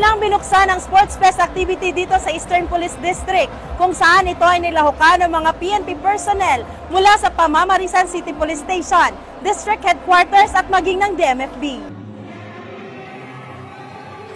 Kanilang binuksan ang Sports Fest activity dito sa Eastern Police District, kung saan ito ay nilahukan ng mga PNP personnel mula sa Pamamarisan City Police Station, District Headquarters at maging ng DMFB.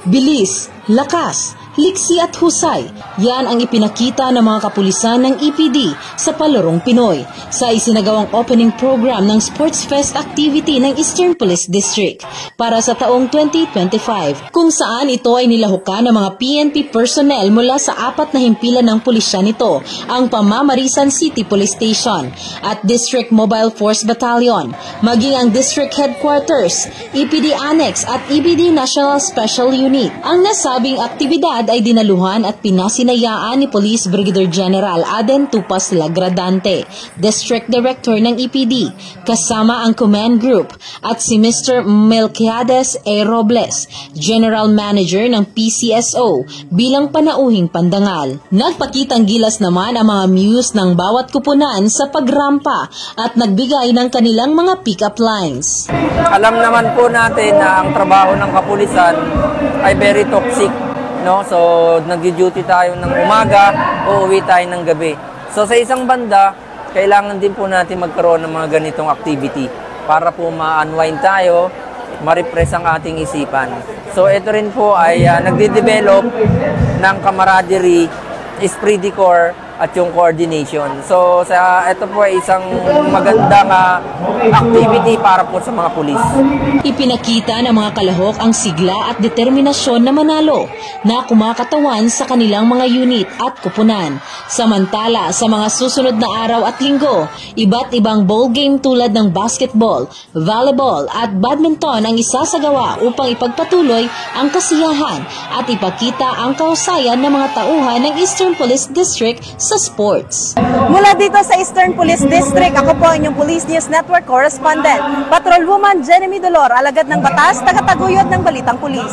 Bilis, lakas, liksi at husay, yan ang ipinakita ng mga kapulisan ng EPD sa Palarong Pinoy sa isinagawang opening program ng Sports Fest activity ng Eastern Police District para sa taong 2025, kung saan ito ay nilahukan ng mga PNP personnel mula sa 4 na himpilan ng pulisya nito, ang Pamamarisan City Police Station at District Mobile Force Battalion, maging ang District Headquarters, EPD Annex at EPD National Special Unit. Ang nasabing aktibidad ay dinaluhan at pinasinayaan ni Police Brigadier General Aden Tupas Lagradante, District Director ng EPD, kasama ang Command Group, at si Mr. Melquiades A. Robles, General Manager ng PCSO, bilang panauhing pandangal. Nagpakitang gilas naman ang mga muse ng bawat kupunan sa pagrampa at nagbigay ng kanilang mga pick-up lines. Alam naman po natin na ang trabaho ng kapulisan ay very toxic, no? So nag-duty tayo ng umaga, uuwi tayo ng gabi. So sa isang banda, kailangan din po natin magkaroon ng mga ganitong activity para po ma-unwind tayo, ma-refresh ang ating isipan. So ito rin po ay nagde-develop ng camaraderie, esprit de corps at yung coordination. So ito po ay isang magandang activity para po sa mga pulis. Ipinakita ng mga kalahok ang sigla at determinasyon na manalo na kumakatawan sa kanilang mga unit at kupunan. Samantala, sa mga susunod na araw at linggo, iba't ibang ball game tulad ng basketball, volleyball at badminton ang isasagawa upang ipagpatuloy ang kasiyahan at ipakita ang kahusayan ng mga tauhan ng Eastern Police District sa sports. Mula dito sa Eastern Police District, ako po inyong Police News Network Correspondent, Patrolwoman Jenny Dolor, alagad ng batas, tagataguyod ng Balitang Pulis.